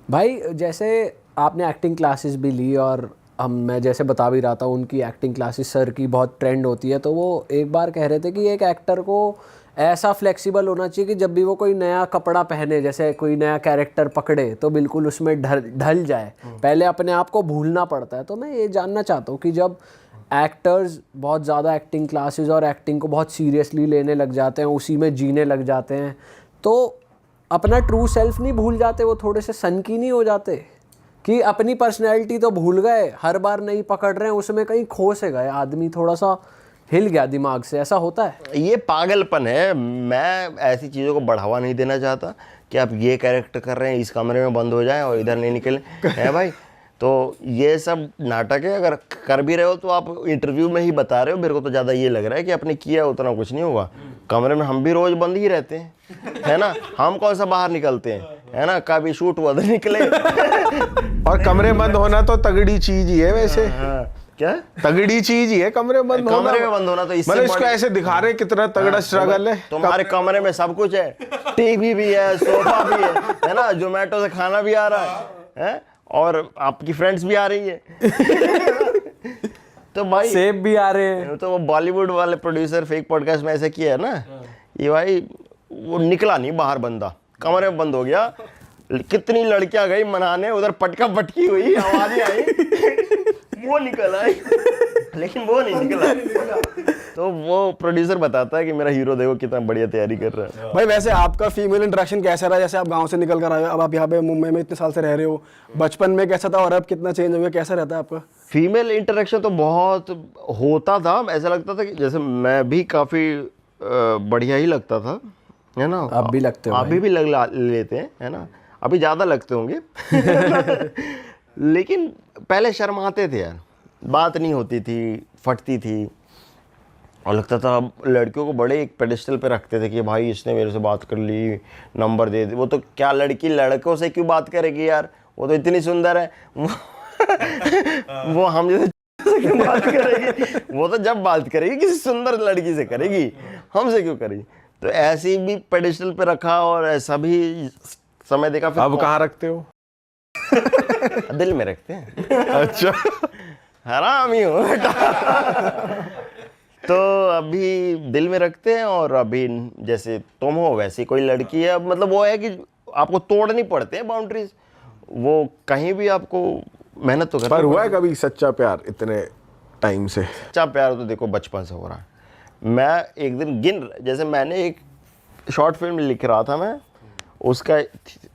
भाई जैसे आपने एक्टिंग क्लासेस भी ली और मैं जैसे बता भी रहा था उनकी एक्टिंग क्लासेस सर की बहुत ट्रेंड होती है, तो वो एक बार कह रहे थे कि एक एक्टर को ऐसा फ्लेक्सिबल होना चाहिए कि जब भी वो कोई नया कपड़ा पहने, जैसे कोई नया कैरेक्टर पकड़े, तो बिल्कुल उसमें ढल जाए। पहले अपने आप को भूलना पड़ता है। तो मैं ये जानना चाहता हूँ कि जब एक्टर्स बहुत ज़्यादा एक्टिंग क्लासेस और एक्टिंग को बहुत सीरियसली लेने लग जाते हैं, उसी में जीने लग जाते हैं, तो अपना ट्रू सेल्फ नहीं भूल जाते? वो थोड़े से सनकी नहीं हो जाते कि अपनी पर्सनैलिटी तो भूल गए, हर बार नहीं पकड़ रहे हैं, उसमें कहीं खो से गए, आदमी थोड़ा सा हिल गया दिमाग से? ऐसा होता है? ये पागलपन है। मैं ऐसी चीज़ों को बढ़ावा नहीं देना चाहता कि आप ये कैरेक्टर कर रहे हैं, इस कमरे में बंद हो जाएं और इधर नहीं निकलें, है भाई। तो ये सब नाटक है। अगर कर भी रहे हो तो आप इंटरव्यू में ही बता रहे हो। मेरे को तो ज़्यादा ये लग रहा है कि आपने किया उतना कुछ नहीं होगा। कमरे में हम भी रोज़ बंद ही रहते हैं, है ना। हम कौन सा बाहर निकलते हैं, है ना। कभी शूट हुआ तो निकले। और कमरे बंद होना तो तगड़ी चीज ही है वैसे। हाँ, क्या तगड़ी चीज ही है कमरे बंद होना। कमरे में बंद होना तो इससे मतलब इसको ऐसे दिखा रहे कितना तगड़ा स्ट्रगल है। तुम्हारे कमरे में सब कुछ है, टीवी भी है, सोफा भी है ना। जोमेटो से खाना भी आ रहा है और आपकी फ्रेंड्स भी आ रही है। तो भाई सेब भी आ रहे हैं। तो वो बॉलीवुड वाले प्रोड्यूसर फेक पॉडकास्ट में ऐसे किया है ना, ये भाई वो निकला नहीं बाहर, बंदा कमरे में बंद हो गया। कितनी लड़कियां गई मनाने, उधर पटका पटकी हुई, आवाजें आई, वो निकल आई, लेकिन वो नहीं निकला। तो वो प्रोड्यूसर बताता है कि मेरा हीरो देखो कितना बढ़िया तैयारी कर रहा है। भाई वैसे आपका फीमेल इंटरेक्शन कैसा रहा? जैसे आप गांव से निकल कर आए हो, अब आप यहाँ पे मुंबई में इतने साल से रह रहे हो, बचपन में कैसा था और अब कितना चेंज हो गया, कैसा रहता है आपका? फीमेल इंटरेक्शन तो बहुत होता था। ऐसा लगता था कि जैसे मैं भी काफ़ी बढ़िया ही लगता था, है ना। अब भी लगते हो? अभी भी लेते हैं, है ना। अभी ज़्यादा लगते होंगे। लेकिन पहले शर्माते थे यार, बात नहीं होती थी, फटती थी और लगता था लड़कियों को बड़े एक पेडिस्टल पे रखते थे कि भाई इसने मेरे से बात कर ली, नंबर दे दे। वो तो क्या लड़की लड़कों से क्यों बात करेगी यार, वो तो इतनी सुंदर है। वो हम जैसे क्यों बात करेगी, वो तो जब बात करेगी किसी सुंदर लड़की से करेगी, हमसे क्यों करेगी। तो ऐसी भी पेडिस्टल पे रखा और ऐसा भी समय देखा। फिर अब कहाँ रखते हो? दिल में रखते हैं। अच्छा, हरामी हो बेटा। तो अभी दिल में रखते हैं। और अभी जैसे तुम हो वैसी कोई लड़की है, मतलब वो है कि आपको तोड़नी पड़ते हैं बाउंड्रीज, वो कहीं भी आपको मेहनत तो करनी। पर हुआ है कभी सच्चा प्यार इतने टाइम से? सच्चा प्यार तो देखो बचपन से हो रहा है। मैं एक दिन जैसे मैंने एक शॉर्ट फिल्म लिख रहा था मैं,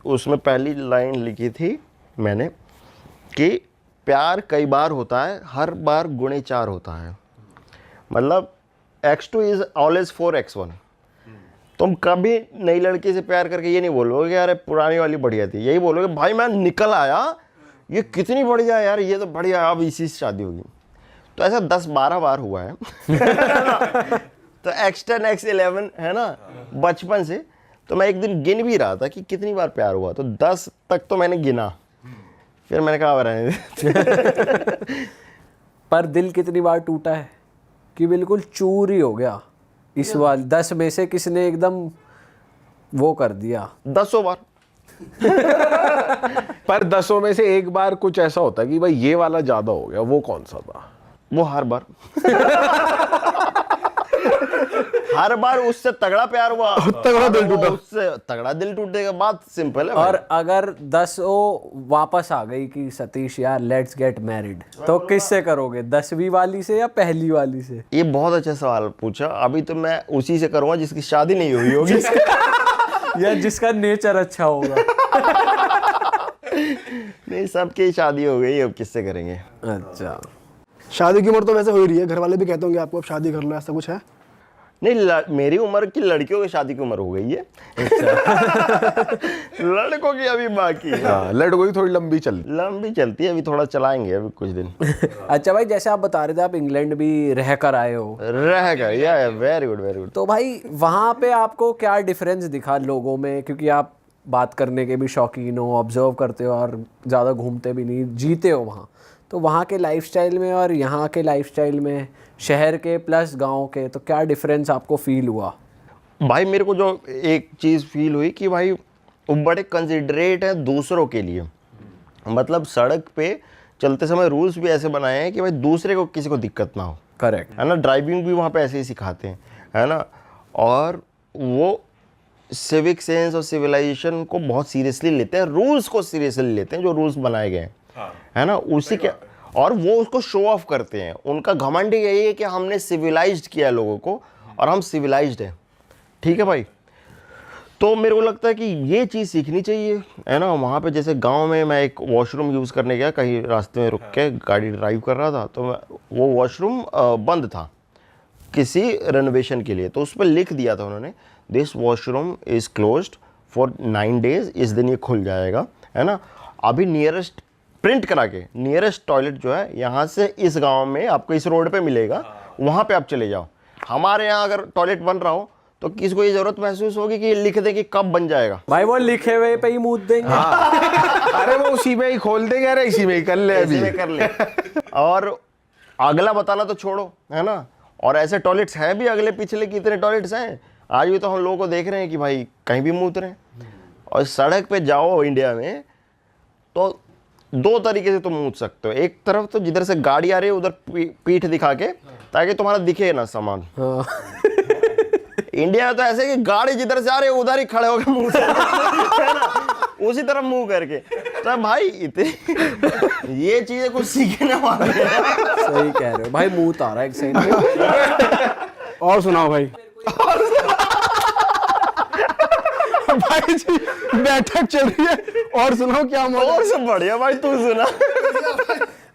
उसमें पहली लाइन लिखी थी मैंने कि प्यार कई बार होता है, हर बार गुणे 4 होता है। मतलब x2 इज ऑलवेज 4x1। तुम कभी नई लड़की से प्यार करके ये नहीं बोलोगे कि यार पुरानी वाली बढ़िया थी, यही बोलोगे भाई मैं निकल आया, ये कितनी बढ़िया है यार, ये तो बढ़िया, अब इसी से शादी होगी। तो ऐसा 10-12 बार हुआ है। तो x10 x11 है ना, बचपन से। तो मैं एक दिन गिन भी रहा था कि कितनी बार प्यार हुआ, तो 10 तक तो मैंने गिना। फिर मैंने कहा रहने दे। पर दिल कितनी बार टूटा है कि बिल्कुल चूर ही हो गया? इस बार 10 में से किसने एकदम वो कर दिया? 10 बार। पर 10 में से एक बार कुछ ऐसा होता है कि भाई ये वाला ज्यादा हो गया, वो कौन सा था? वो हर बार। हर बार उससे तगड़ा प्यार हुआ, तगड़ा दिल टूटा, उससे तगड़ा दिल टूटेगा। बात सिंपल है। और अगर 10 वापस आ गई कि सतीश यार लेट्स गेट मैरिड, तो किससे करोगे? 10वीं वाली से या पहली वाली से? ये बहुत अच्छा सवाल पूछा। अभी तो मैं उसी से करूंगा जिसकी शादी नहीं हुई होगी। या जिसका नेचर अच्छा होगा। नहीं, सबकी शादी हो गई, अब किससे करेंगे। अच्छा, शादी की उम्र तो वैसे हो ही रही है, घर वाले भी कहते होंगे आपको अब शादी कर लो, ऐसा कुछ है? नहीं, मेरी उम्र की लड़कियों की शादी की उम्र हो गई है। लड़कों की अभी बाकी है। हाँ, लड़कों की थोड़ी लंबी चलती है, अभी थोड़ा चलाएंगे अभी कुछ दिन। अच्छा भाई, जैसे आप बता रहे थे आप इंग्लैंड भी रह कर आए हो। या वेरी गुड वेरी गुड। तो भाई वहाँ पे आपको क्या डिफरेंस दिखा लोगों में? क्योंकि आप बात करने के भी शौकीन हो, ऑब्जर्व करते हो और ज़्यादा घूमते भी नहीं, जीते हो वहाँ। तो वहाँ के लाइफस्टाइल में और यहाँ के लाइफस्टाइल में, शहर के प्लस गांव के, तो क्या डिफरेंस आपको फील हुआ? भाई मेरे को जो एक चीज़ फील हुई कि भाई वो बड़े कंसिडरेट है दूसरों के लिए, मतलब सड़क पे चलते समय रूल्स भी ऐसे बनाए हैं कि भाई दूसरे को किसी को दिक्कत ना हो, करेक्ट है ना। ड्राइविंग भी वहाँ पे ऐसे ही सिखाते हैं, है ना। और वो सिविक सेंस और सिविलाइजेशन को बहुत सीरियसली लेते हैं, रूल्स को सीरियसली लेते हैं जो रूल्स बनाए गए हैं, है ना, उसी के। और वो उसको शो ऑफ करते हैं, उनका घमंड यही है कि हमने सिविलाइज्ड किया है लोगों को और हम सिविलाइज्ड हैं, ठीक है भाई। तो मेरे को लगता है कि ये चीज़ सीखनी चाहिए, है ना। वहाँ पे जैसे गांव में मैं एक वॉशरूम यूज़ करने गया, कहीं रास्ते में रुक के गाड़ी ड्राइव कर रहा था, तो वो वॉशरूम बंद था किसी रेनोवेशन के लिए, तो उस पर लिख दिया था उन्होंने, this washroom is closed for 9 days, इस दिन ये खुल जाएगा, है ना। अभी नियरेस्ट प्रिंट करा के नियरेस्ट टॉयलेट जो है यहाँ से इस गांव में आपको इस रोड पे मिलेगा, वहाँ पे आप चले जाओ। हमारे यहाँ अगर टॉयलेट बन रहा हो तो किसी को ये जरूरत महसूस होगी कि ये लिख दे कि कब बन जाएगा। भाई वो लिखे हुए पे ही मूत देंगे। अरे वो उसी में ही खोल देंगे, अरे इसी में ही कर ले, इसी अभी में कर ले। और अगला बताना तो छोड़ो, है ना। और ऐसे टॉयलेट्स हैं भी, अगले पिछले कितने टॉयलेट्स हैं, आज भी तो हम लोगों को देख रहे हैं कि भाई कहीं भी मूत रहे हैं। और सड़क पे जाओ इंडिया में तो 2 तरीके से तुम मूत सकते हो, एक तरफ तो जिधर से गाड़ी आ रही है उधर पीठ दिखा के, ताकि तुम्हारा दिखे ना सामान। इंडिया में तो ऐसे कि गाड़ी जिधर से आ रही है उधर ही खड़े होकर मुंह है ना, उसी तरफ मुंह करके। तो भाई इतनी ये चीजें कुछ सीखने वाले हैं। सही कह रहे हो भाई, मूत आ रहा है एक सेकंड। और सुनाओ भाई। भाई जी बैठक चल रही है, और सुनाओ क्या मौज। और सब बढ़िया भाई, तू सुना।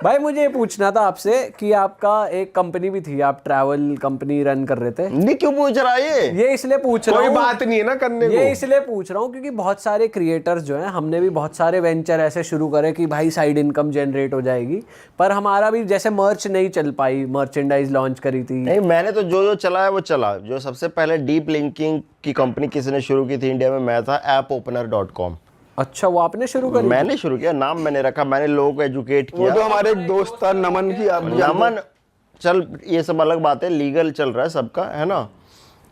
भाई मुझे ये पूछना था आपसे कि आपका एक कंपनी भी थी, आप ट्रैवल कंपनी रन कर रहे थे। नहीं क्यों पूछ रहा है ये इसलिए पूछ रहा कोई हूँ, बात नहीं है ना करने को। ये इसलिए पूछ रहा हूँ क्योंकि बहुत सारे क्रिएटर्स जो हैं, हमने भी बहुत सारे वेंचर ऐसे शुरू करे कि भाई साइड इनकम जनरेट हो जाएगी, पर हमारा भी जैसे मर्च नहीं चल पाई, मर्चेंडाइज लॉन्च करी थी। नहीं, मैंने तो जो जो चला है वो चला। जो सबसे पहले डीप लिंकिंग की कंपनी किसने शुरू की थी इंडिया में, मैं था appopener.com। अच्छा, वो आपने शुरू करी? मैंने शुरू किया, नाम मैंने रखा, मैंने लोगों को एजुकेट वो किया। तो हमारे एक दोस्त था नमन की, आप नमन, चल ये सब अलग बात है, लीगल चल रहा है सबका, है ना,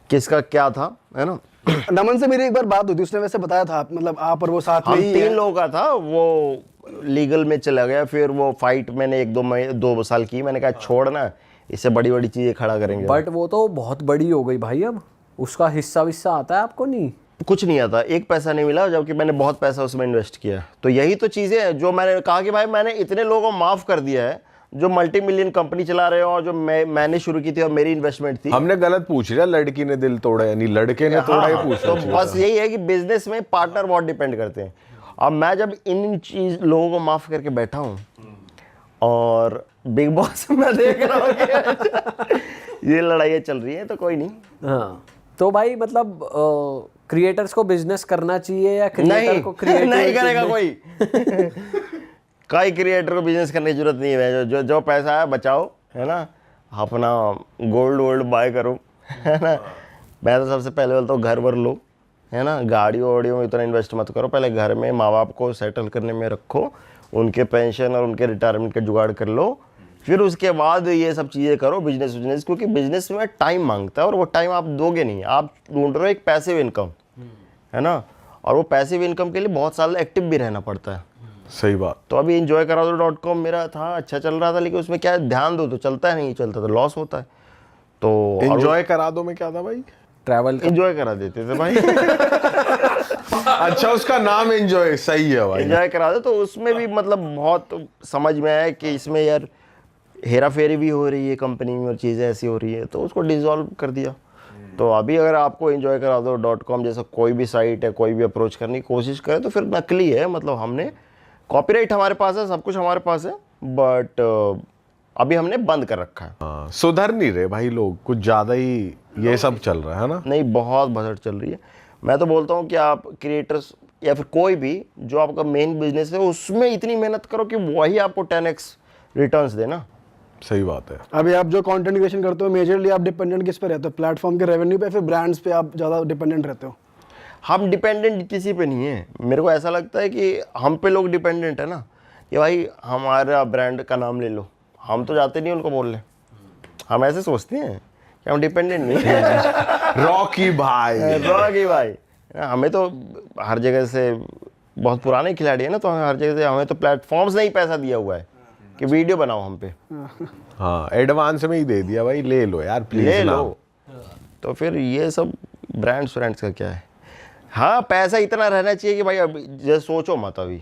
किसका क्या था, है ना। नमन से मेरी एक बार बात हुई थी, उसने वैसे बताया था मतलब आप और वो साथ में हम ही 3 हैं। लोगों का था, वो लीगल में चला गया, फिर वो फाइट मैंने 1-2 साल की, मैंने कहा छोड़ना, इससे बड़ी बड़ी चीजें खड़ा करेंगे। बट वो तो बहुत बड़ी हो गई भाई, अब उसका हिस्सा विस्सा आता है आपको? नहीं, कुछ नहीं आता, 1 पैसा नहीं मिला, जबकि मैंने बहुत पैसा उसमें इन्वेस्ट किया। तो यही तो चीज़ें हैं जो मैंने कहा कि भाई मैंने इतने लोगों को माफ़ कर दिया है जो मल्टी मिलियन कंपनी चला रहे हो, और जो मैंने शुरू की थी और मेरी इन्वेस्टमेंट थी। हमने गलत पूछ लिया, लड़की ने दिल तोड़ा यानी लड़के ने तोड़ा, ही पूछ तो लिया। बस यही है कि बिजनेस में पार्टनर बहुत डिपेंड करते हैं। अब मैं जब इन चीज लोगों को माफ़ करके बैठा हूँ और बिग बॉस में देख रहा हूँ कि ये लड़ाइयाँ चल रही है, तो कोई नहीं। हाँ, तो भाई मतलब क्रिएटर्स को बिजनेस करना चाहिए या क्रिएटर नहीं को क्रिएटर नहीं करेगा कोई। कोई क्रिएटर को बिजनेस करने की जरूरत नहीं है। जो जो पैसा है बचाओ, है ना, अपना गोल्ड वोल्ड बाय करो, है ना। मैं तो सबसे पहले बोलता हूँ घर वर लो, है ना, गाड़ियों वाड़ियों में इतना इन्वेस्ट मत करो, पहले घर में माँ बाप को सेटल करने में रखो, उनके पेंशन और उनके रिटायरमेंट का जुगाड़ कर लो, फिर उसके बाद ये सब चीज़ें करो बिजनेस। क्योंकि बिजनेस में टाइम मांगता है और वो टाइम आप दोगे नहीं, आप ढूंढ रहे हो एक पैसिव इनकम, है ना, और वो पैसिव इनकम के लिए बहुत साल एक्टिव भी रहना पड़ता है। सही बात। तो अभी enjoykaraado.com मेरा था, अच्छा चल रहा था, लेकिन उसमें क्या है, ध्यान दो तो चलता है, नहीं चलता तो लॉस होता है। तो एंजॉय करा दो में क्या था भाई? ट्रैवल एंजॉय करा देते थे भाई। अच्छा, उसका नाम एंजॉय, सही है भाई। एंजॉय करा दो, तो उसमें भी मतलब बहुत समझ में आया कि इसमें यार हेरा फेरी भी हो रही है कंपनी में और चीज़ें ऐसी हो रही है, तो उसको डिसॉल्व कर दिया। तो अभी अगर आपको enjoykaraado.com जैसा कोई भी साइट है, कोई भी अप्रोच करने की कोशिश करे तो फिर नकली है। मतलब हमने कॉपीराइट हमारे पास है, सब कुछ हमारे पास है, बट अभी हमने बंद कर रखा है। हाँ, सुधर नहीं रहे भाई लोग, कुछ ज़्यादा ही ये सब चल रहा है ना। नहीं, बहुत भसड़ चल रही है। मैं तो बोलता हूँ कि आप क्रिएटर्स या फिर कोई भी जो आपका मेन बिजनेस है उसमें इतनी मेहनत करो कि वही आपको 10x रिटर्न्स दे ना। सही बात है। अभी आप जो कंटेंट क्रिएशन करते हो मेजरली आप डिपेंडेंट किस पे रहते हो? प्लेटफॉर्म के रेवेन्यू पे, फिर ब्रांड्स पे आप ज़्यादा डिपेंडेंट रहते हो? हम डिपेंडेंट किसी पे नहीं है। मेरे को ऐसा लगता है कि हम पे लोग डिपेंडेंट है ना, कि भाई हमारा ब्रांड का नाम ले लो, हम तो जाते नहीं उनको बोलने, हम ऐसे सोचते हैं कि हम डिपेंडेंट नहीं है। रॉकी भाई। रॉकी भाई, हमें तो हर जगह से बहुत पुराने खिलाड़ी है ना, तो हमें हर जगह से, हमें तो प्लेटफॉर्म्स ने ही पैसा दिया हुआ है कि वीडियो बनाओ हम पे, हाँ एडवांस में ही दे दिया भाई, ले लो यार प्लीज ले लो। तो फिर ये सब ब्रांड्स का क्या है। हाँ पैसा इतना रहना चाहिए कि भाई अभी जैसे सोचो मत अभी,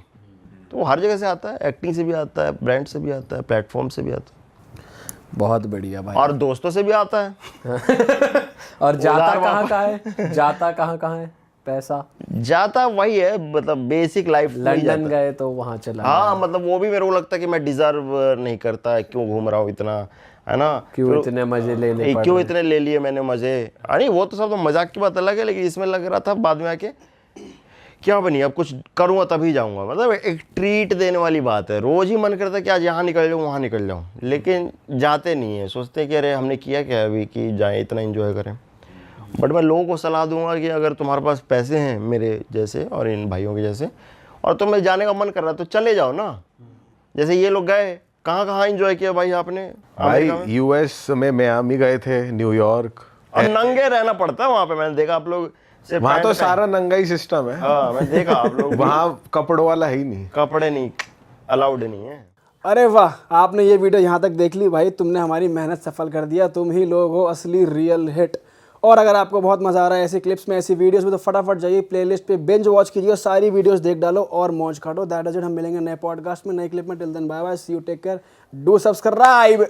तो वो हर जगह से आता है, एक्टिंग से भी आता है, ब्रांड से भी आता है, प्लेटफॉर्म से भी आता है, बहुत बढ़िया भाई। और दोस्तों से भी आता है। और जाता कहाँ है, जाता कहाँ है पैसा? जाता वही है, मतलब बेसिक लाइफ लंदन गए तो वहाँ चला। हाँ मतलब वो भी मेरे को लगता है कि मैं डिजर्व नहीं करता, क्यों घूम रहा हूँ इतना, है ना, क्यों इतने मजे लेने पड़ क्यों इतने ले लिए मैंने मजे। अरे वो तो सब तो मजाक की बात अलग है, लेकिन इसमें लग रहा था बाद में आके क्या बनी, अब कुछ करूँगा तभी जाऊँगा, मतलब एक ट्रीट देने वाली बात है। रोज ही मन करता है कि आज यहाँ निकल जाऊँ वहाँ निकल जाऊँ, लेकिन जाते नहीं है, सोचते हैं कि अरे हमने किया क्या अभी कि जाएँ इतना एंजॉय करें। बट मैं लोगों को सलाह दूंगा कि अगर तुम्हारे पास पैसे हैं मेरे जैसे और इन भाइयों के जैसे, और तुम्हें जाने का मन कर रहा है तो चले जाओ ना। जैसे ये लोग गए, कहाँ कहाँ एंजॉय किया भाई आपने? भाई यूएस में मियामी गए थे, न्यूयॉर्क, और नंगे रहना पड़ता है वहाँ पे, मैंने देखा आप लोग सिर्फ वहाँ तो पैंट सारा नंगा ही सिस्टम है। हाँ मैं देखा आप लोग वहाँ कपड़ों वाला ही नहीं, कपड़े नहीं अलाउड नहीं है। अरे वाह, आपने ये वीडियो यहाँ तक देख ली भाई, तुमने हमारी मेहनत सफल कर दिया, तुम ही लोग हो असली रियल हिट। और अगर आपको बहुत मजा आ रहा है ऐसी क्लिप्स में, ऐसी वीडियोस में, तो फटाफट जाइए प्लेलिस्ट पे बिंज वॉच कीजिए और सारी वीडियोस देख डालो और मौज काटो। That is it. हम मिलेंगे नए पॉडकास्ट में, नए क्लिप में। Till then bye bye, see you, take care, do subscribe.